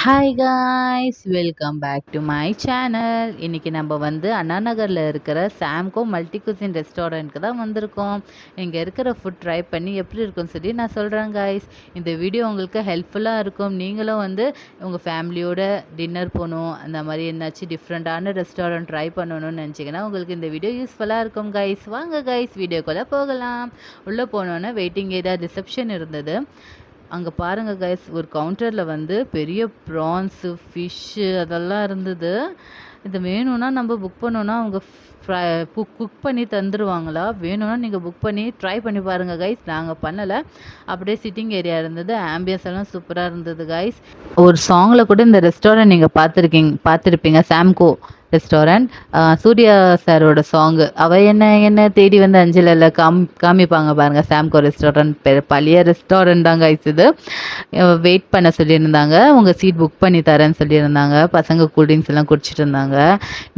Hi guys, welcome back to my channel. இன்றைக்கி நம்ம வந்து அண்ணா நகரில் இருக்கிற சாம்கோ மல்டி குசின் ரெஸ்டாரண்ட்க்கு தான் வந்திருக்கோம். இங்கே இருக்கிற ஃபுட் ட்ரை பண்ணி எப்படி இருக்குன்னு சொல்லி நான் சொல்கிறேன் காய்ஸ். இந்த வீடியோ உங்களுக்கு ஹெல்ப்ஃபுல்லாக இருக்கும். நீங்களும் வந்து உங்கள் ஃபேமிலியோட டின்னர் போகணும், அந்த மாதிரி என்னாச்சும் டிஃப்ரெண்ட்டான ரெஸ்டாரண்ட் ட்ரை பண்ணணும்னு நினச்சிங்கன்னா உங்களுக்கு இந்த வீடியோ யூஸ்ஃபுல்லாக இருக்கும் காய்ஸ். வாங்க காய்ஸ், வீடியோக்குள்ளே போகலாம். உள்ளே போனோன்னே வெயிட்டிங் ஏரியா ரிசப்ஷன் இருந்தது. அங்கே பாருங்கள் கைஸ், ஒரு கவுண்டரில் வந்து பெரிய ப்ரான்ஸு ஃபிஷ்ஷு அதெல்லாம் இருந்தது. இது வேணும்னா நம்ம புக் பண்ணோன்னா அவங்க குக் பண்ணி தந்துடுவாங்களா? வேணும்னா நீங்கள் புக் பண்ணி ட்ரை பண்ணி பாருங்கள் கைஸ். நாங்கள் பண்ணலை. அப்படியே சிட்டிங் ஏரியா இருந்தது. ஆம்பியன்ஸ் எல்லாம் சூப்பராக இருந்தது கைஸ். ஒரு சாங்கில் கூட இந்த ரெஸ்டாரண்ட் நீங்கள் பார்த்துருப்பீங்க, சாம்கோ ரெஸ்டாரண்ட். சூர்யா சாரோட சாங்கு அவ என்ன என்ன தேடி வந்து அஞ்சலில் காமிப்பாங்க பாருங்கள். சாம்கோ ரெஸ்டாரண்ட் பழைய ரெஸ்டாரண்ட் தாங்க கைஸ். இது வெயிட் பண்ண சொல்லியிருந்தாங்க, உங்கள் சீட் புக் பண்ணி தரேன்னு சொல்லியிருந்தாங்க. பசங்க கூல்ட்ரிங்க்ஸ் எல்லாம் குடிச்சிட்டு இருந்தாங்க.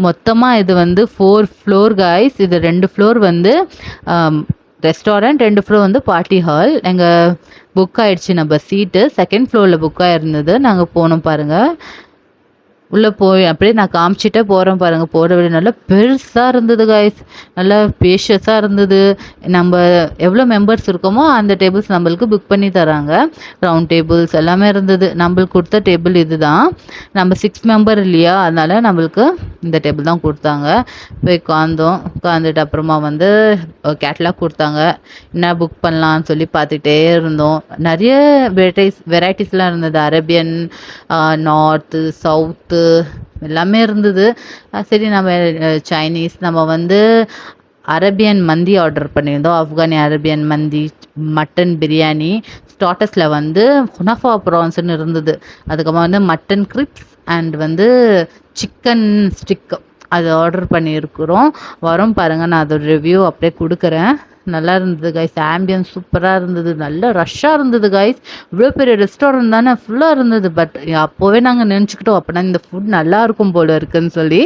மொத்தமாக இது வந்து 4 ஃப்ளோர் கைஸ். இது 2 ஃப்ளோர் வந்து ரெஸ்டாரண்ட், 2 ஃப்ளோர் வந்து பார்ட்டி ஹால். எங்கள் புக் ஆகிடுச்சு நம்ம சீட்டு. செகண்ட் ஃப்ளோரில் புக் ஆகிருந்தது. நாங்கள் போனோம் பாருங்கள். உள்ளே போய் அப்படியே நான் காமிச்சிட்டே போகிறேன் பாருங்கள். போகிற வழி நல்லா பெருசாக இருந்தது கைஸ். நல்லா ஸ்பேஷியஸாக இருந்தது. நம்ம எவ்வளோ மெம்பர்ஸ் இருக்கோமோ அந்த டேபிள்ஸ் நம்மளுக்கு புக் பண்ணி தராங்க. ரவுண்ட் டேபிள்ஸ் எல்லாமே இருந்தது. நம்மளுக்கு கொடுத்த டேபிள் இது தான். நம்ம 6 மெம்பர் இல்லையா, அதனால் நம்மளுக்கு இந்த டேபிள் தான் கொடுத்தாங்க. போய் உட்காந்துட்டு அப்புறமா வந்து கேட்லாக் கொடுத்தாங்க. என்ன புக் பண்ணலான்னு சொல்லி பார்த்துட்டே இருந்தோம். நிறைய வெரைட்டிஸ்லாம் இருந்தது. அரேபியன், நார்த்து, சவுத்து எல்லாமே இருந்தது. சரி, நம்ம சைனீஸ், நம்ம வந்து அரேபியன் மந்தி ஆர்டர் பண்ணியிருந்தோம். ஆப்கானி அரேபியன் மந்தி, மட்டன் பிரியாணி. ஸ்டார்டர்ஸில் வந்து குனாஃபா ப்ரான்ஸ்னு இருந்தது. அதுக்கப்புறம் வந்து மட்டன் கிரிப்ஸ் அண்ட் வந்து சிக்கன் ஸ்டிக் அது ஆர்டர் பண்ணியிருக்கிறோம். வரும் பாருங்கள், நான் அதோட ரிவ்யூ அப்படியே கொடுக்குறேன். நல்லா இருந்தது கைஸ். ஆம்பியன்ஸ் சூப்பராக இருந்தது. நல்ல ரஷ்ஷாக இருந்தது கைஸ். இவ்வளோ பெரிய ரெஸ்டாரண்ட் தானே, ஃபுல்லாக இருந்தது. பட் அப்போவே நாங்கள் நினச்சிக்கிட்டோம் அப்படின்னா இந்த ஃபுட் நல்லா இருக்கும் போல இருக்குன்னு சொல்லி.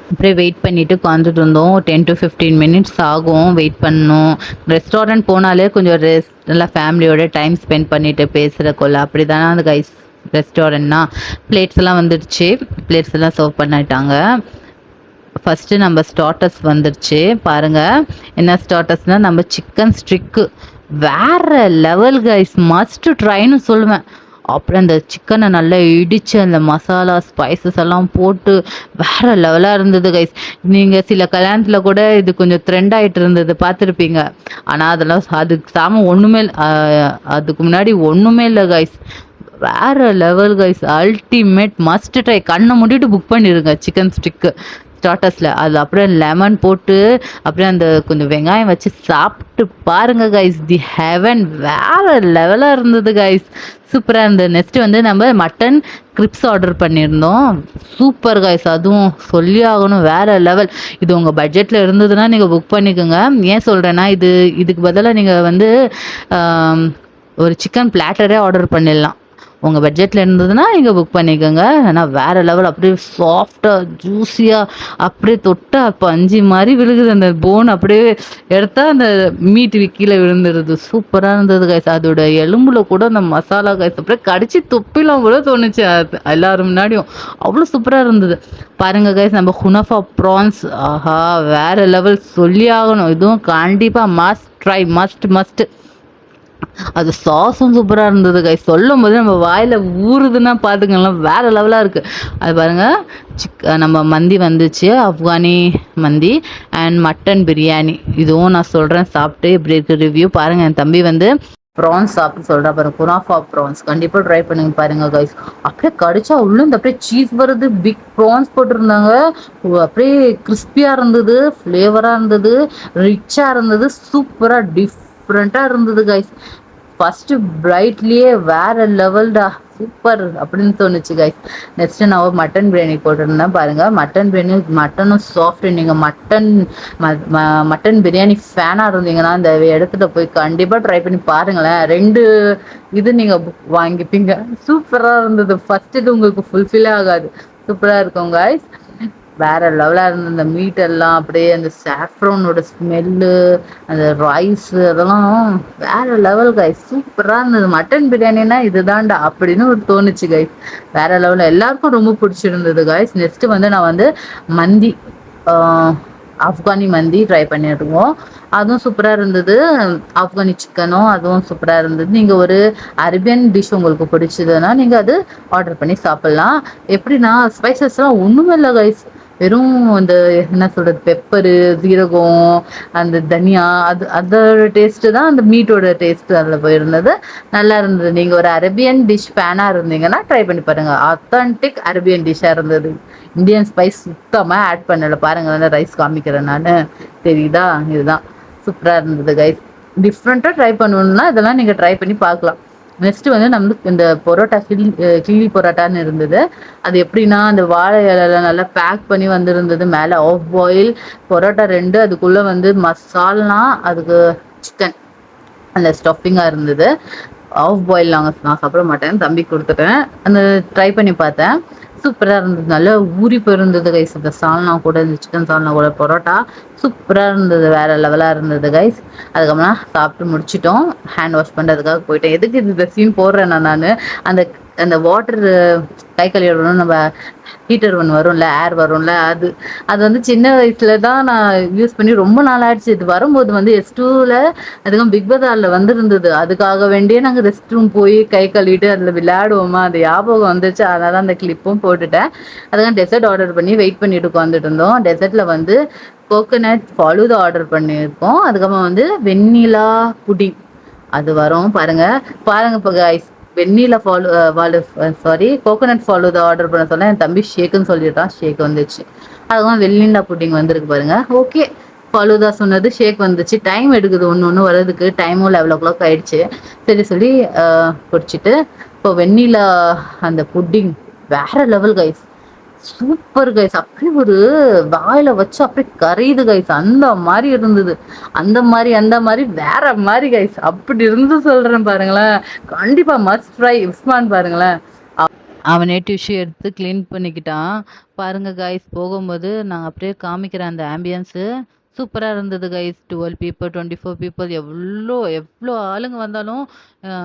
அப்படியே வெயிட் பண்ணிவிட்டு உட்காந்துட்டு இருந்தோம். 10 to 15 மினிட்ஸ் ஆகும் வெயிட் பண்ணணும். ரெஸ்டாரண்ட் போனாலே கொஞ்சம் நல்லா ஃபேமிலியோட டைம் ஸ்பெண்ட் பண்ணிவிட்டு பேசுகிற கொள்ள அப்படி தானே அந்த கைஸ் ரெஸ்டாரண்ட்னா. பிளேட்ஸ் எல்லாம் வந்துடுச்சு. பிளேட்ஸ் எல்லாம் சர்வ் பண்ணிட்டாங்க. ஃபஸ்ட்டு நம்ம ஸ்டார்டர்ஸ் வந்துடுச்சு பாருங்கள். என்ன ஸ்டார்டர்ஸ்னால் நம்ம சிக்கன் ஸ்ட்ரிக்கு வேறு லெவல் கைஸ். மஸ்ட் ட்ரைன்னு சொல்லுவேன். அப்புறம் அந்த சிக்கனை நல்லா இடித்து அந்த மசாலா ஸ்பைசஸ் எல்லாம் போட்டு வேறு லெவலாக இருந்தது கைஸ். நீங்கள் சில கல்யாணத்தில் கூட இது கொஞ்சம் ட்ரெண்ட் ஆகிட்டு இருந்தது, பார்த்துருப்பீங்க. ஆனால் அதெல்லாம் அதுக்கு ஒன்றுமே அதுக்கு முன்னாடி ஒன்றுமே இல்லை கைஸ். வேறு level guys. Ultimate, must try. கண்ணை மூடிட்டு புக் பண்ணிடுங்க சிக்கன் ஸ்டிக்கு ஸ்டார்டர்ஸில். அது அப்படியே லெமன் போட்டு அப்படியே அந்த கொஞ்சம் வெங்காயம் வச்சு சாப்பிட்டு பாருங்கள் கைஸ். தி ஹெவன். வேறு லெவலாக இருந்தது கைஸ். சூப்பராக இருந்தது. நெக்ஸ்ட்டு வந்து நம்ம மட்டன் கிரிப்ஸ் ஆர்டர் பண்ணியிருந்தோம். Super guys. அதுவும் சொல்லி ஆகணும், வேறு லெவல். இது உங்கள் பட்ஜெட்டில் இருந்ததுன்னா நீங்கள் புக் பண்ணிக்கோங்க. ஏன் சொல்கிறேன்னா, இதுக்கு பதிலாக நீங்கள் வந்து ஒரு சிக்கன் பிளாட்டரே ஆர்டர் பண்ணிடலாம். உங்கள் பட்ஜெட்டில் இருந்ததுன்னா நீங்கள் புக் பண்ணிக்கோங்க. ஆனால் வேறு லெவல். அப்படியே சாஃப்டாக ஜூஸியாக அப்படியே தொட்டால் பஞ்சு மாதிரி விழுகுது. அந்த போன் அப்படியே எடுத்தால் அந்த மீட் கீழே விழுந்துருது. சூப்பராக இருந்தது கைஸ். அதோட எலும்புல கூட அந்த மசாலா கைஸ் அப்படியே கடிச்சு தொப்பிலாம் கூட தோணுச்சு எல்லாரும் முன்னாடியும். அவ்வளோ சூப்பராக இருந்தது பாருங்கள் கைஸ். நம்ம குனாஃபா ப்ரான்ஸ், ஆஹா வேறு லெவல், சொல்லி ஆகணும். இதுவும் கண்டிப்பாக மஸ்ட் ட்ரை, மஸ்ட். அது சாஸும் சூப்பராக இருந்தது கைஸ். சொல்லும் போது நம்ம வாயில் ஊறுதுன்னா பார்த்துக்கலாம், வேறு லெவலாக இருக்குது. அது பாருங்கள், நம்ம மந்தி வந்துச்சு, ஆப்கானி மந்தி அண்ட் மட்டன் பிரியாணி. இதுவும் நான் சொல்கிறேன் சாப்பிட்டு இப்படி இருக்குது ரிவ்யூ. பாருங்கள், என் தம்பி வந்து ப்ரான்ஸ் சாப்பிட்டு சொல்கிறா பாருங்க. குனாஃபா ப்ரான்ஸ் கண்டிப்பாக ட்ரை பண்ணுங்க பாருங்கள் கைஸ். அப்படியே கடிச்சா உள்ளே அப்படியே சீஸ் வருது. பிக் ப்ரான்ஸ் போட்டிருந்தாங்க. அப்படியே கிறிஸ்பியாக இருந்தது, ஃப்ளேவராக இருந்தது, ரிச்சாக இருந்தது, சூப்பராக டிஃப்ரெண்ட்டாக இருந்தது கைஸ். ஃபஸ்ட்டு பிரைட்லேயே வேறு லெவல்டா, சூப்பர் அப்படின்னு தோணுச்சு கைஸ். நெக்ஸ்ட்டு நான் மட்டன் பிரியாணி போட்டிருந்தேன் பாருங்கள். மட்டன் பிரியாணி, மட்டனும் சாஃப்ட். நீங்கள் மட்டன் பிரியாணி ஃபேனாக இருந்தீங்கன்னா இந்த இடத்துல போய் கண்டிப்பாக ட்ரை பண்ணி பாருங்களேன். 2 இது நீங்கள் வாங்கிப்பீங்க. சூப்பராக இருந்தது. ஃபஸ்ட் இது உங்களுக்கு ஃபுல்ஃபில்லே ஆகாது, சூப்பராக இருக்கும் கைஸ். வேற லெவலா இருந்தது. அந்த மீட் எல்லாம் அப்படியே அந்த சாஃப்ரானோட ஸ்மெல்லு, அந்த ரைஸு அதெல்லாம் வேற லெவல் கைஸ். சூப்பரா இருந்தது. மட்டன் பிரியாணின்னா இதுதான்டா அப்படின்னு ஒரு தோணுச்சு கைஸ். வேற லெவல்ல எல்லாருக்கும் ரொம்ப பிடிச்சிருந்தது கைஸ். நெக்ஸ்ட் வந்து நான் வந்து மந்தி, ஆப்கானி மந்தி ட்ரை பண்ணிடுவோம். அதுவும் சூப்பரா இருந்தது. ஆப்கானி சிக்கனும் அதுவும் சூப்பரா இருந்தது. நீங்க ஒரு அரேபியன் டிஷ் உங்களுக்கு பிடிச்சதுன்னா நீங்க அது ஆர்டர் பண்ணி சாப்பிடலாம். எப்படின்னா ஸ்பைசஸ்லாம் ஒண்ணுமே இல்ல கைஸ். வெறும் அந்த என்ன சொல்றது, பெப்பரு, சீரகம், அந்த தனியா, அதோட டேஸ்ட் தான் அந்த மீட்டோட டேஸ்ட் அதில் போயிருந்தது. நல்லா இருந்தது. நீங்க ஒரு அரேபியன் டிஷ் ஃபேனா இருந்தீங்கன்னா ட்ரை பண்ணி பாருங்க. ஆத்தன்டிக் அரேபியன் டிஷ்ஷா இருந்தது. இந்தியன் ஸ்பைஸ் சுத்தமா ஆட் பண்ணல. பாருங்க வந்து ரைஸ் காமிக்கிறேன் நானு, தெரியுதா? இதுதான் சூப்பரா இருந்தது கைஸ். டிஃப்ரெண்ட்டா ட்ரை பண்ணணும்னா இதெல்லாம் நீங்க ட்ரை பண்ணி பார்க்கலாம். நெக்ஸ்ட் வந்து நம்மளுக்கு இந்த பரோட்டா கில்லி பரோட்டான்னு இருந்தது. அது எப்படின்னா அந்த வாழை இலையில நல்லா பேக் பண்ணி வந்திருந்தது. மேலே ஆஃப் பாயில் பரோட்டா 2, அதுக்குள்ள வந்து மசால்னா அதுக்கு சிக்கன் அந்த ஸ்டஃபிங்காக இருந்தது. ஆஃப் பாயில் நான் சாப்பிட மாட்டேன், தம்பிக்கு கொடுத்துட்டேன். அந்த ட்ரை பண்ணி பார்த்தேன். சூப்பராக இருந்தது. நல்லா ஊறி போயிருந்தது கைஸ். இந்த சால்னா கூட, இந்த சிக்கன் சால்னா கூட பரோட்டா சூப்பராக இருந்தது. வேற லெவலாக இருந்தது கைஸ். அதுக்கப்புறம் சாப்பிட்டு முடிச்சிட்டோம். ஹேண்ட் வாஷ் பண்ணுறதுக்காக போயிட்டேன். எதுக்கு இந்த சீன் போடுறேன்னா நான் அந்த அந்த வாட்டர் கை கழுவிடணும், நம்ம ஹீட்டர் ஒன்று வரும்ல, ஏர் வரும்ல, அது அது வந்து சின்ன வயசுல தான் நான் யூஸ் பண்ணி ரொம்ப நாள் ஆயிடுச்சு. இது வரும்போது வந்து S2ல அதுக்கும் பிக் பஜார்ல வந்திருந்தது. அதுக்காக வேண்டியே நாங்கள் ரெஸ்ட் ரூம் போய் கை கழுவிட்டு அதில் விளையாடுவோமா, அது ஞாபகம் வந்துச்சு. அதனால அந்த கிளிப்பும் போட்டுட்டேன். அதுதான் டெசர்ட் ஆர்டர் பண்ணி வெயிட் பண்ணிட்டு உட்காந்துட்டு இருந்தோம். டெசர்ட்ல வந்து கோகோனட் ஃபாலூதா ஆர்டர் பண்ணியிருக்கோம். அதுக்கப்புறம் வந்து வெண்ணிலா புடிங் அது வரும் பாருங்க. பாருங்க இப்போ கைஸ், வெண்ணிலா சாரி கோகோனட் ஃபாலூதா ஆர்டர் பண்ண சொன்னா என் தம்பி ஷேக்குன்னு சொல்லிட்டான். ஷேக் வந்துச்சு. அதுவும் வெண்ணிலா புட்டிங் வந்திருக்கு பாருங்க. ஓகே, ஃபாலூதா சொன்னது, ஷேக் வந்துச்சு. டைம் எடுக்குது ஒன்று ஒன்று வர்றதுக்கு. டைமும் 11 o'clock ஆயிடுச்சு. சரி சொல்லி குடிச்சிட்டு இப்போ வெண்ணிலா அந்த புட்டிங் வேற லெவல் கைஸ். Super guys. அப்படியே ஒரு வாயில வச்சு அப்படியே கரையுது கைஸ். அந்த மாதிரி இருந்தது. அந்த மாதிரி வேற மாதிரி கைஸ். அப்படி இருந்து சொல்றேன் பாருங்களேன். கண்டிப்பா மஸ்ட் ட்ரை உஸ்மான் பாருங்களேன். அவனே டிஷ்யூ எடுத்து க்ளீன் பண்ணிக்கிட்டான். பாருங்க கைஸ், போகும்போது நான் அப்படியே காமிக்கிறேன் அந்த ஆம்பியன்ஸு. சூப்பரா இருந்தது கைஸ். 12 பீப்பிள், 24 பீப்பிள், எவ்வளோ எவ்வளோ ஆளுங்க வந்தாலும் அ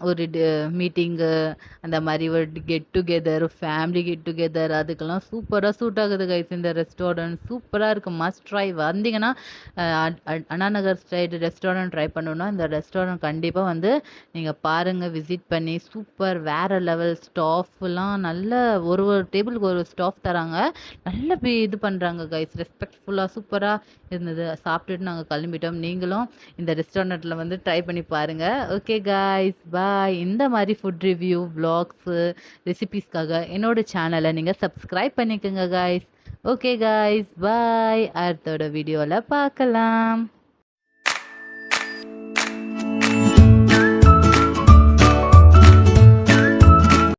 ஒரு மீட்டிங்கு, அந்த மாரி ஒரு get together, family get together, அதுக்கெல்லாம் சூப்பரா சூட் ஆகுது கைஸ் இந்த ரெஸ்டாரண்ட். சூப்பரா இருக்கு. Must try. வந்தீங்கன்னா Anna Nagar style restaurant try பண்ணணும்னா இந்த ரெஸ்டாரண்ட் கண்டிப்பா வந்து நீங்க பாருங்க, விசிட் பண்ணி. சூப்பர் வேற லெவல். ஸ்டாஃப்லாம் நல்ல ஒரு ஒரு டேபிளுக்கு ஒரு ஸ்டாஃப் தராங்க. நல்ல இது பண்றாங்க கைஸ். ரெஸ்பெக்ட்ஃபுல்லா சூப்பரா இருந்தது. சாப்பிட்டுட்டு நாங்க கிளம்பிட்டோம். நீங்களும் இந்த ரெஸ்டாரண்ட்ல வந்து ட்ரை பண்ணி பாருங்க. ஓகே காய்ஸ், பாய். இந்த மாதிரி ஃபுட் ரிவ்யூ, விளாக்ஸு, ரெசிபீஸ்க்காக என்னோட சேனலை நீங்க சப்ஸ்கிரைப் பண்ணிக்கோங்க காய்ஸ். ஓகே காய்ஸ், பாய். அடுத்தோட வீடியோல பார்க்கலாம்.